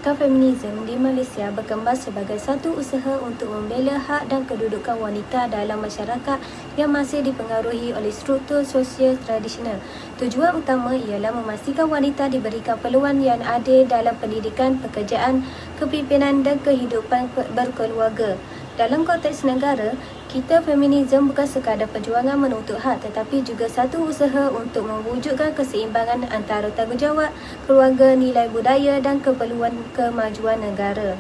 gerakan feminisme di Malaysia berkembang sebagai satu usaha untuk membela hak dan kedudukan wanita dalam masyarakat yang masih dipengaruhi oleh struktur sosial tradisional. Tujuan utama ialah memastikan wanita diberikan peluang yang adil dalam pendidikan, pekerjaan, kepimpinan dan kehidupan berkeluarga. Dalam konteks negara, kita feminisme bukan sekadar perjuangan menuntut hak tetapi juga satu usaha untuk mewujudkan keseimbangan antara tanggungjawab keluarga, nilai budaya dan keperluan kemajuan negara.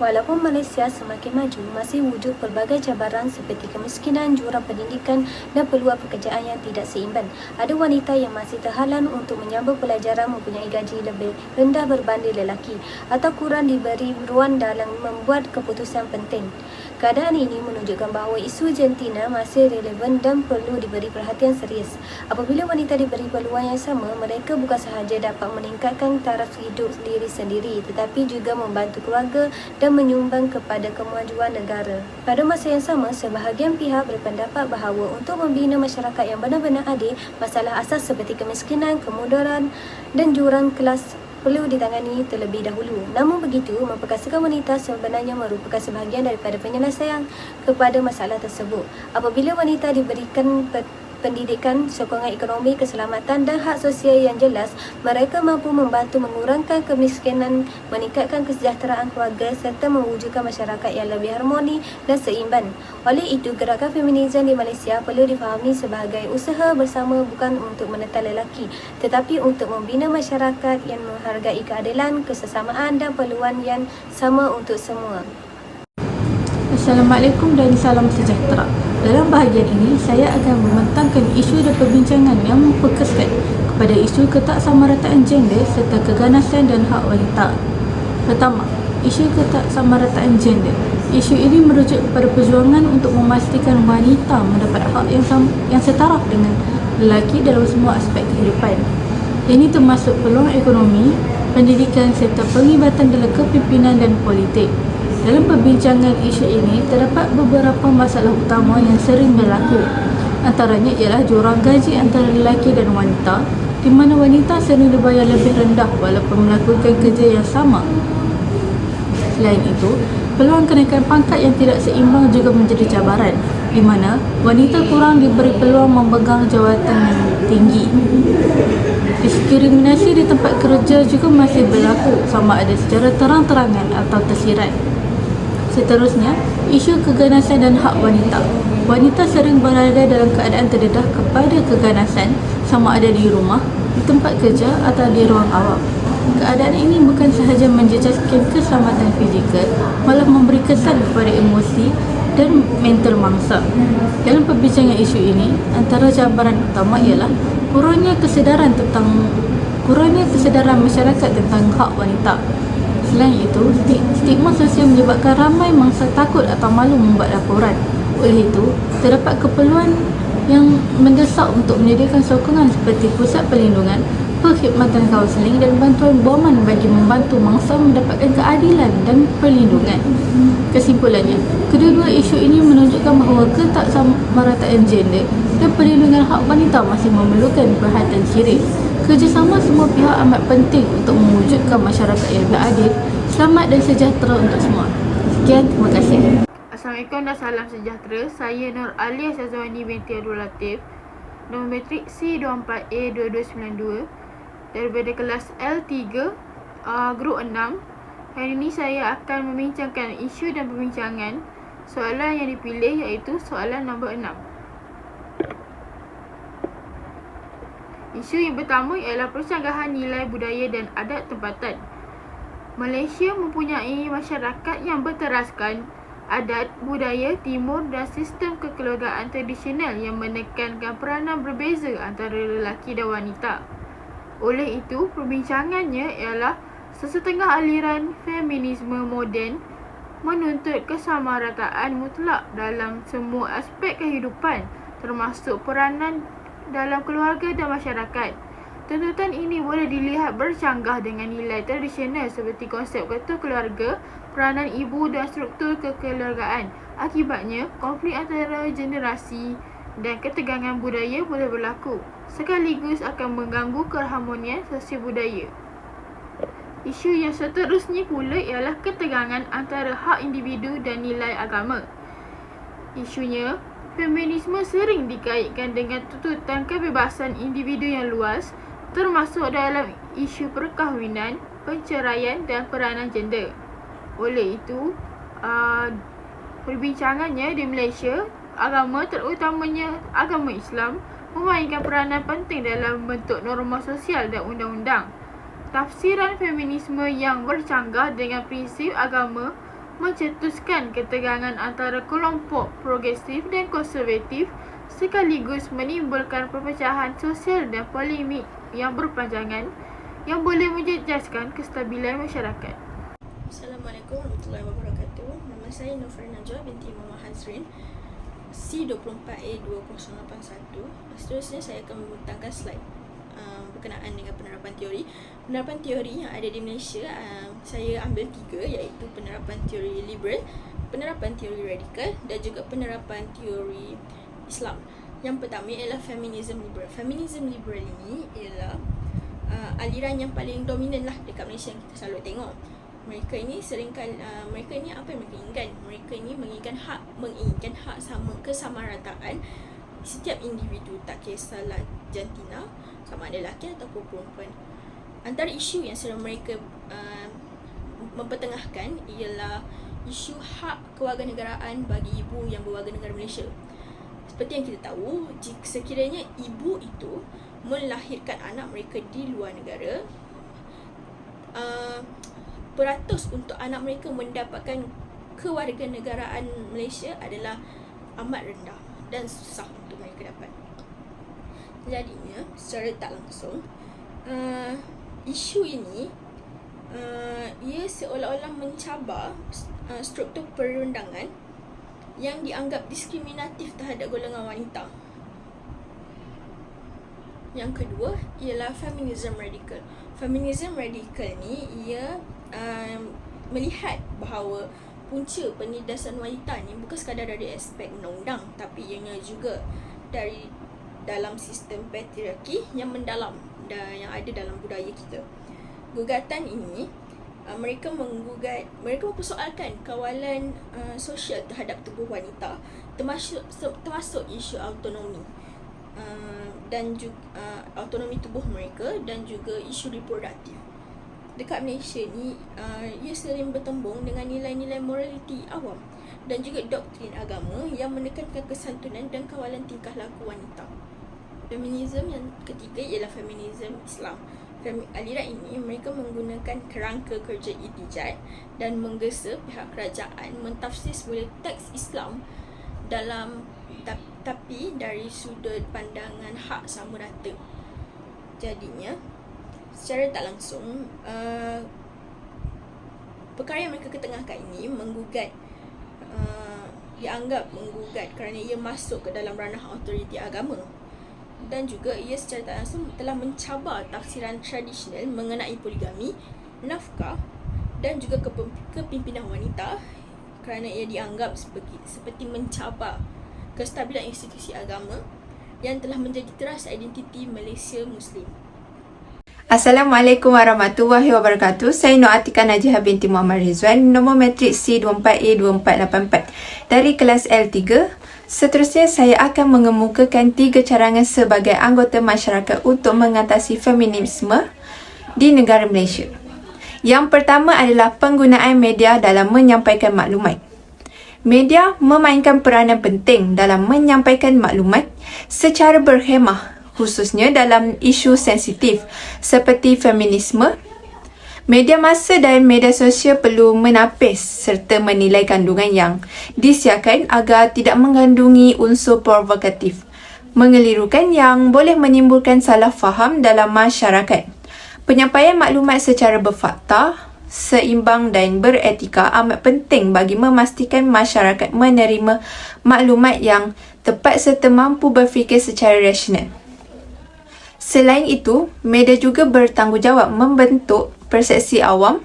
Walaupun Malaysia semakin maju, masih wujud pelbagai cabaran seperti kemiskinan, jurang pendidikan dan peluang pekerjaan yang tidak seimbang. Ada wanita yang masih terhalang untuk menyambung pelajaran, mempunyai gaji lebih rendah berbanding lelaki atau kurang diberi ruang dalam membuat keputusan penting. Keadaan ini menunjukkan bahawa isu jantina masih relevan dan perlu diberi perhatian serius. Apabila wanita diberi peluang yang sama, mereka bukan sahaja dapat meningkatkan taraf hidup diri sendiri tetapi juga membantu keluarga dan menyumbang kepada kemajuan negara. Pada masa yang sama, sebahagian pihak berpendapat bahawa untuk membina masyarakat yang benar-benar adil, masalah asas seperti kemiskinan, kemudaran dan jurang kelas perlu ditangani terlebih dahulu. Namun begitu, memperkasakan wanita sebenarnya merupakan sebahagian daripada penyelesaian kepada masalah tersebut. Apabila wanita diberikan pendidikan, sokongan ekonomi, keselamatan dan hak sosial yang jelas, mereka mampu membantu mengurangkan kemiskinan, meningkatkan kesejahteraan keluarga serta mewujudkan masyarakat yang lebih harmoni dan seimbang. Oleh itu, gerakan feminisme di Malaysia perlu difahami sebagai usaha bersama bukan untuk menekan lelaki, tetapi untuk membina masyarakat yang menghargai keadilan, kesesamaan dan peluang yang sama untuk semua. Assalamualaikum dan salam sejahtera. Dalam bahagian ini, saya akan membentangkan isu dan perbincangan yang memfokuskan kepada isu ketaksamarataan gender serta keganasan dan hak wanita. Pertama, isu ketaksamarataan gender. Isu ini merujuk kepada perjuangan untuk memastikan wanita mendapat hak yang setaraf dengan lelaki dalam semua aspek kehidupan. Ini termasuk peluang ekonomi, pendidikan serta penglibatan dalam kepimpinan dan politik. Dalam perbincangan isu ini, terdapat beberapa masalah utama yang sering berlaku. Antaranya ialah jurang gaji antara lelaki dan wanita, di mana wanita sering dibayar lebih rendah walaupun melakukan kerja yang sama. Selain itu, peluang kenaikan pangkat yang tidak seimbang juga menjadi cabaran, di mana wanita kurang diberi peluang memegang jawatan yang tinggi. Diskriminasi di tempat kerja juga masih berlaku, sama ada secara terang-terangan atau tersirat. Seterusnya, isu keganasan dan hak wanita. Wanita sering berada dalam keadaan terdedah kepada keganasan, sama ada di rumah, di tempat kerja atau di ruang awam. Keadaan ini bukan sahaja menjejaskan keselamatan fizikal, malah memberi kesan kepada emosi dan mental mangsa. Dalam perbincangan isu ini, antara cabaran utama ialah kurangnya kesedaran masyarakat tentang hak wanita. Selain itu, stigma sosial menyebabkan ramai mangsa takut atau malu membuat laporan. Oleh itu, terdapat keperluan yang mendesak untuk menyediakan sokongan seperti pusat perlindungan, perkhidmatan kaunseling dan bantuan BOMAN bagi membantu mangsa mendapatkan keadilan dan perlindungan. Kesimpulannya, kedua-dua isu ini menunjukkan bahawa ketaksamarataan gender dan perlindungan hak wanita masih memerlukan perhatian serius. Kerjasama semua pihak amat penting untuk mewujudkan masyarakat yang lebih adil, selamat dan sejahtera untuk semua. Sekian, terima kasih. Assalamualaikum dan salam sejahtera. Saya Nur Alia Syazwani binti Abdul Latif, nombor metrik C24A2292 daripada kelas L3, grup 6. Hari ini saya akan membincangkan isu dan perbincangan soalan yang dipilih, iaitu soalan nombor 6. Isu yang pertama ialah persanggahan nilai budaya dan adat tempatan. Malaysia mempunyai masyarakat yang berteraskan adat, budaya timur dan sistem kekeluargaan tradisional yang menekankan peranan berbeza antara lelaki dan wanita. Oleh itu, perbincangannya ialah sesetengah aliran feminisme moden menuntut kesamarataan mutlak dalam semua aspek kehidupan, termasuk peranan dalam keluarga dan masyarakat. Tuntutan ini boleh dilihat bercanggah dengan nilai tradisional seperti konsep ketua keluarga, peranan ibu dan struktur kekeluargaan. Akibatnya, konflik antara generasi dan ketegangan budaya boleh berlaku, sekaligus akan mengganggu keharmonian sosial budaya. Isu yang seterusnya pula ialah ketegangan antara hak individu dan nilai agama. Isunya, feminisme sering dikaitkan dengan tuntutan kebebasan individu yang luas, termasuk dalam isu perkahwinan, perceraian dan peranan gender. Oleh itu, perbincangannya di Malaysia, agama terutamanya agama Islam memainkan peranan penting dalam bentuk norma sosial dan undang-undang. Tafsiran feminisme yang bercanggah dengan prinsip agama mencetuskan ketegangan antara kelompok progresif dan konservatif sekaligus menimbulkan perpecahan sosial dan polemik yang berpanjangan yang boleh menjejaskan kestabilan masyarakat. Assalamualaikum warahmatullahi wabarakatuh. Nama saya Nufri Najwa binti Muhammad Hazrin, C24A2081. Seterusnya saya akan membentangkan slide berkenaan dengan penerapan teori. Penerapan teori yang ada di Malaysia, saya ambil 3, iaitu penerapan teori liberal, penerapan teori radikal dan juga penerapan teori Islam. Yang pertama ialah feminism liberal. Feminism liberal ini ialah aliran yang paling dominan lah dekat Malaysia yang kita selalu tengok. Mereka ini mereka ini apa yang mereka inginkan? Mereka ini menginginkan hak sama, kesamarataan setiap individu, tak kisahlah jantina, sama ada lelaki ataupun perempuan. Antara isu yang sedang mereka mempertengahkan ialah isu hak kewarganegaraan bagi ibu yang berwarga negara Malaysia. Seperti yang kita tahu, jika sekiranya ibu itu melahirkan anak mereka di luar negara, peratus untuk anak mereka mendapatkan kewarganegaraan Malaysia adalah amat rendah dan susah untuk mereka dapat. Jadinya, secara tak langsung, isu ini ia seolah-olah mencabar struktur perundangan yang dianggap diskriminatif terhadap golongan wanita. Yang kedua ialah feminism radikal. Feminism radikal ni ia melihat bahawa punca penindasan wanita ni bukan sekadar dari aspek undang-undang, tapi ianya juga dari dalam sistem patriarki yang mendalam dan yang ada dalam budaya kita. Gugatan ini mereka mempersoalkan kawalan sosial terhadap tubuh wanita, termasuk isu autonomi dan juga autonomi tubuh mereka dan juga isu reproduktif. Dekat Malaysia ni ia sering bertembung dengan nilai-nilai moraliti awam dan juga doktrin agama yang menekankan kesantunan dan kawalan tingkah laku wanita. Feminism yang ketiga ialah feminism Islam. Aliran ini mereka menggunakan kerangka kerja ihtijaj dan menggesa pihak kerajaan mentafsir semula teks Islam dalam tapi dari sudut pandangan hak sama rata. Jadinya, secara tak langsung, perkara yang mereka ketengahkan ini dianggap menggugat kerana ia masuk ke dalam ranah autoriti agama. Dan juga ia secara tak langsung telah mencabar tafsiran tradisional mengenai poligami, nafkah dan juga kepimpinan wanita kerana ia dianggap seperti mencabar kestabilan institusi agama yang telah menjadi teras identiti Malaysia Muslim. Assalamualaikum warahmatullahi wabarakatuh. Saya Nur Atika Najihah binti Muhammad Rizwan, nombor matrik C24A2484 dari kelas L3. Seterusnya, saya akan mengemukakan 3 carangan sebagai anggota masyarakat untuk mengatasi feminisme di negara Malaysia. Yang pertama adalah penggunaan media dalam menyampaikan maklumat. Media memainkan peranan penting dalam menyampaikan maklumat secara berhemah, khususnya dalam isu sensitif seperti feminisme. Media massa dan media sosial perlu menapis serta menilai kandungan yang disiarkan agar tidak mengandungi unsur provokatif, mengelirukan yang boleh menimbulkan salah faham dalam masyarakat. Penyampaian maklumat secara berfakta, seimbang dan beretika amat penting bagi memastikan masyarakat menerima maklumat yang tepat serta mampu berfikir secara rasional. Selain itu, media juga bertanggungjawab membentuk persepsi awam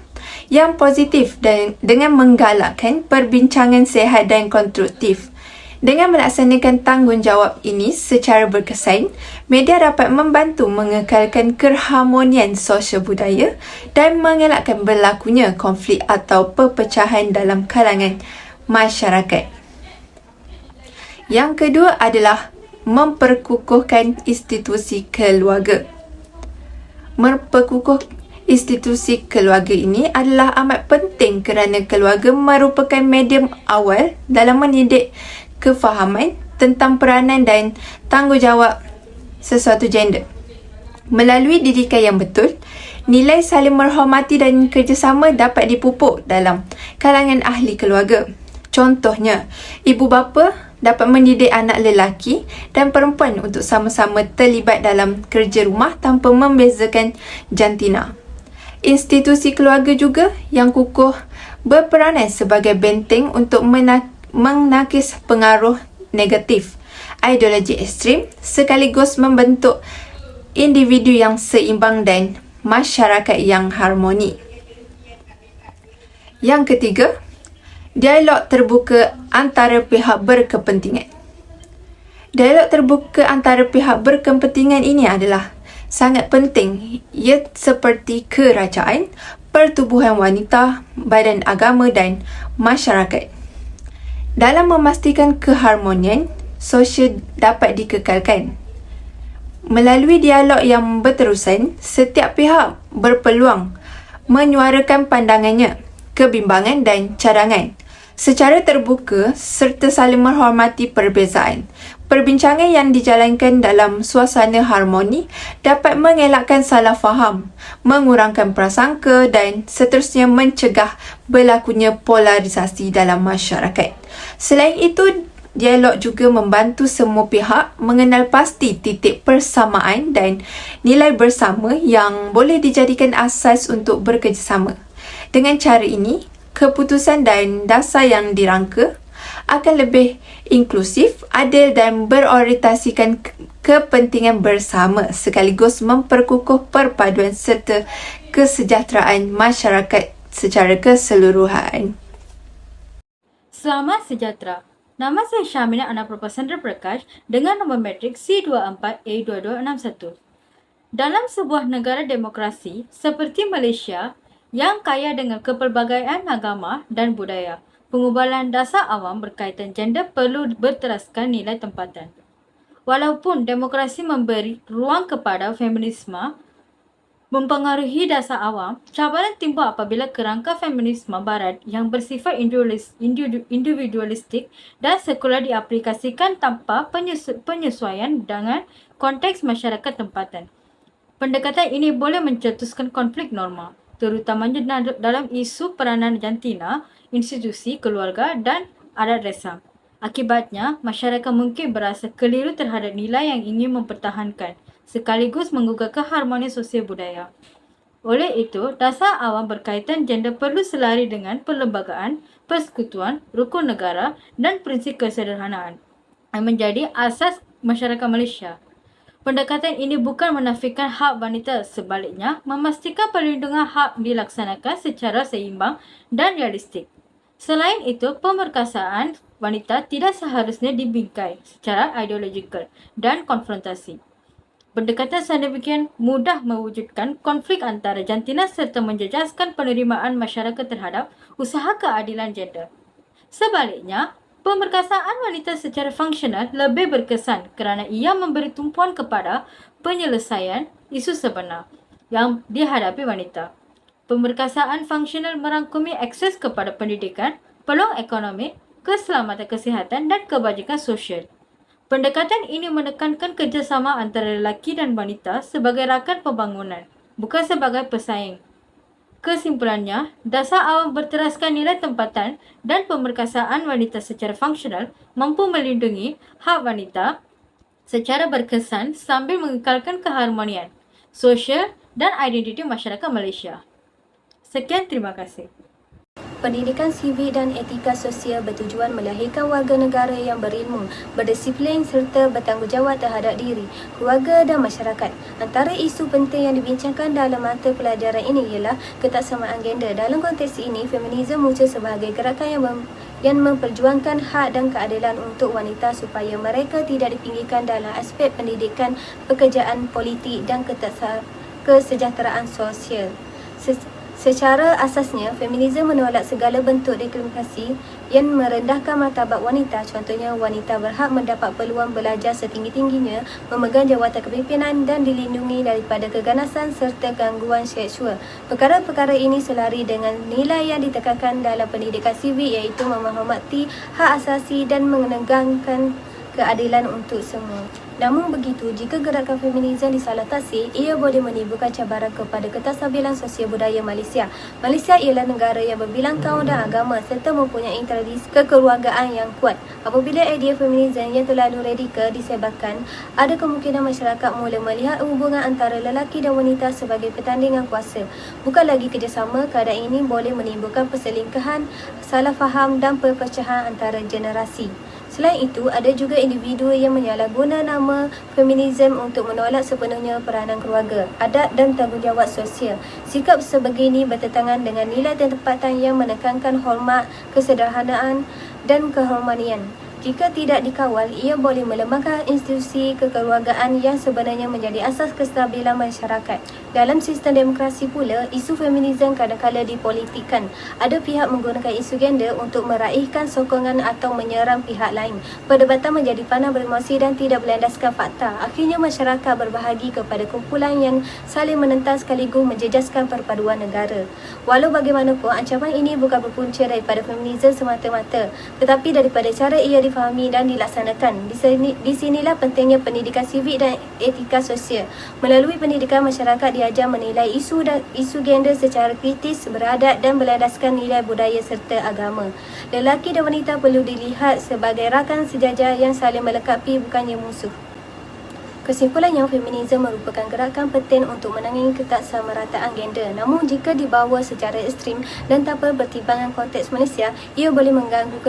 yang positif dan dengan menggalakkan perbincangan sihat dan konstruktif. Dengan melaksanakan tanggungjawab ini secara berkesan, media dapat membantu mengekalkan keharmonian sosial budaya dan mengelakkan berlakunya konflik atau perpecahan dalam kalangan masyarakat. Yang kedua adalah memperkukuhkan institusi keluarga. Memperkukuh institusi keluarga ini adalah amat penting kerana keluarga merupakan medium awal dalam mendidik kefahaman tentang peranan dan tanggungjawab sesuatu gender. Melalui didikan yang betul, nilai saling menghormati dan kerjasama dapat dipupuk dalam kalangan ahli keluarga. Contohnya, ibu bapa dapat mendidik anak lelaki dan perempuan untuk sama-sama terlibat dalam kerja rumah tanpa membezakan jantina. Institusi keluarga juga yang kukuh berperanan sebagai benteng untuk menakis pengaruh negatif ideologi ekstrim sekaligus membentuk individu yang seimbang dan masyarakat yang harmoni. Yang ketiga, dialog terbuka antara pihak berkepentingan. Dialog terbuka antara pihak berkepentingan ini adalah sangat penting, ia seperti kerajaan, pertubuhan wanita, badan agama dan masyarakat. Dalam memastikan keharmonian sosial dapat dikekalkan. Melalui dialog yang berterusan, setiap pihak berpeluang menyuarakan pandangannya, kebimbangan dan cadangan secara terbuka serta saling menghormati perbezaan. Perbincangan yang dijalankan dalam suasana harmoni dapat mengelakkan salah faham, mengurangkan prasangka dan seterusnya mencegah berlakunya polarisasi dalam masyarakat. Selain itu, dialog juga membantu semua pihak mengenal pasti titik persamaan dan nilai bersama yang boleh dijadikan asas untuk bekerjasama. Dengan cara ini, keputusan dan dasar yang dirangka akan lebih inklusif, adil dan berorientasikan kepentingan bersama sekaligus memperkukuh perpaduan serta kesejahteraan masyarakat secara keseluruhan. Selamat sejahtera. Nama saya Syamina Anapropa Sandra Prakash dengan nombor matrik C24A2261. Dalam sebuah negara demokrasi seperti Malaysia yang kaya dengan kepelbagaian agama dan budaya, pengubahan dasar awam berkaitan gender perlu berteraskan nilai tempatan. Walaupun demokrasi memberi ruang kepada feminisme mempengaruhi dasar awam, cabaran timbul apabila kerangka feminisme barat yang bersifat individualistik dan sekular diaplikasikan tanpa penyesuaian dengan konteks masyarakat tempatan. Pendekatan ini boleh mencetuskan konflik norma, terutamanya dalam isu peranan jantina, institusi keluarga dan adat resam. Akibatnya, masyarakat mungkin berasa keliru terhadap nilai yang ingin mempertahankan, sekaligus menggugah keharmonian sosial budaya. Oleh itu, dasar awam berkaitan gender perlu selari dengan perlembagaan, persekutuan, rukun negara dan prinsip kesederhanaan yang menjadi asas masyarakat Malaysia. Pendekatan ini bukan menafikan hak wanita, sebaliknya memastikan perlindungan hak dilaksanakan secara seimbang dan realistik. Selain itu, pemerkasaan wanita tidak seharusnya dibingkai secara ideologikal dan konfrontasi. Pendekatan sedemikian mudah mewujudkan konflik antara jantina serta menjejaskan penerimaan masyarakat terhadap usaha keadilan gender. Sebaliknya, pemerkasaan wanita secara fungsional lebih berkesan kerana ia memberi tumpuan kepada penyelesaian isu sebenar yang dihadapi wanita. Pemerkasaan fungsional merangkumi akses kepada pendidikan, peluang ekonomi, keselamatan kesihatan dan kebajikan sosial. Pendekatan ini menekankan kerjasama antara lelaki dan wanita sebagai rakan pembangunan, bukan sebagai pesaing. Kesimpulannya, dasar awam berteraskan nilai tempatan dan pemerkasaan wanita secara fungsional mampu melindungi hak wanita secara berkesan sambil mengekalkan keharmonian sosial dan identiti masyarakat Malaysia. Sekian, terima kasih. Pendidikan sivik dan etika sosial bertujuan melahirkan warga negara yang berilmu, berdisiplin serta bertanggungjawab terhadap diri, keluarga dan masyarakat. Antara isu penting yang dibincangkan dalam mata pelajaran ini ialah ketaksamaan gender. Dalam konteks ini, feminisme muncul sebagai gerakan yang memperjuangkan hak dan keadilan untuk wanita supaya mereka tidak dipinggirkan dalam aspek pendidikan, pekerjaan, politik dan kesejahteraan sosial. Secara asasnya, feminisme menolak segala bentuk diskriminasi yang merendahkan martabat wanita. Contohnya, wanita berhak mendapat peluang belajar setinggi-tingginya, memegang jawatan kepimpinan dan dilindungi daripada keganasan serta gangguan seksual. Perkara-perkara ini selari dengan nilai yang ditekankan dalam pendidikan sivik, iaitu menghormati hak asasi dan menegakkan keadilan untuk semua. Namun begitu, jika gerakan feminisme disalah tafsir, ia boleh menimbulkan cabaran kepada kestabilan sosial budaya Malaysia. Malaysia ialah negara yang berbilang kaum dan agama serta mempunyai tradisi kekeluargaan yang kuat. Apabila idea feminisme yang terlalu radikal disebarkan, ada kemungkinan masyarakat mula melihat hubungan antara lelaki dan wanita sebagai pertandingan kuasa. Bukan lagi kerjasama. Keadaan ini boleh menimbulkan perselingkuhan, salah faham dan perpecahan antara generasi. Selain itu, ada juga individu yang menyalahguna nama feminisme untuk menolak sepenuhnya peranan keluarga, adat dan tanggungjawab sosial. Sikap sebegini bertentangan dengan nilai dan tempatan yang menekankan hormat, kesederhanaan dan kehormatian. Jika tidak dikawal, ia boleh melemahkan institusi kekeluargaan yang sebenarnya menjadi asas kestabilan masyarakat. Dalam sistem demokrasi pula, isu feminisme kadang-kala dipolitikkan. Ada pihak menggunakan isu gender untuk meraihkan sokongan atau menyerang pihak lain. Perdebatan menjadi panas beremosi dan tidak berlandaskan fakta. Akhirnya masyarakat berbahagi kepada kumpulan yang saling menentang sekaligus menjejaskan perpaduan negara. Walau bagaimanapun, ancaman ini bukan berpunca daripada feminisme semata-mata, tetapi daripada cara ia difahami dan dilaksanakan. Di sinilah pentingnya pendidikan sivik dan etika sosial. Melalui pendidikan, masyarakat diajar menilai isu gender secara kritis, beradab dan berlandaskan nilai budaya serta agama. Lelaki dan wanita perlu dilihat sebagai rakan sejajar yang saling melengkapi, bukannya musuh. Kesimpulannya, feminisme merupakan gerakan penting untuk menangani ketaksamarataan gender. Namun, jika dibawa secara ekstrim dan tanpa pertimbangan konteks Malaysia, ia boleh mengganggu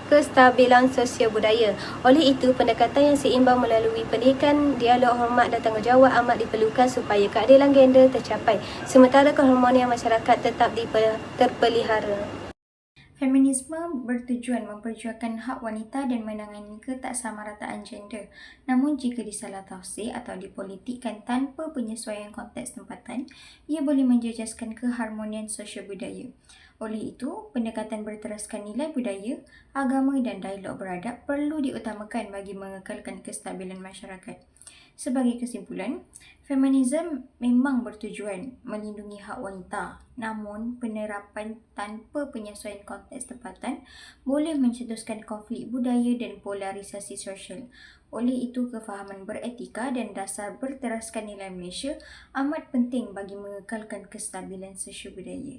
kestabilan sosial budaya. Oleh itu, pendekatan yang seimbang melalui pendidikan, dialog hormat dan tanggungjawab amat diperlukan supaya keadilan gender tercapai, sementara keharmonian masyarakat tetap terpelihara. Feminisme bertujuan memperjuangkan hak wanita dan menangani ketaksamarataan gender. Namun jika disalah tafsir atau dipolitikkan tanpa penyesuaian konteks tempatan, ia boleh menjejaskan keharmonian sosial budaya. Oleh itu, pendekatan berteraskan nilai budaya, agama dan dialog beradab perlu diutamakan bagi mengekalkan kestabilan masyarakat. Sebagai kesimpulan, feminisme memang bertujuan melindungi hak wanita, namun penerapan tanpa penyesuaian konteks tempatan boleh mencetuskan konflik budaya dan polarisasi sosial. Oleh itu, kefahaman beretika dan dasar berteraskan nilai Malaysia amat penting bagi mengekalkan kestabilan sosial budaya.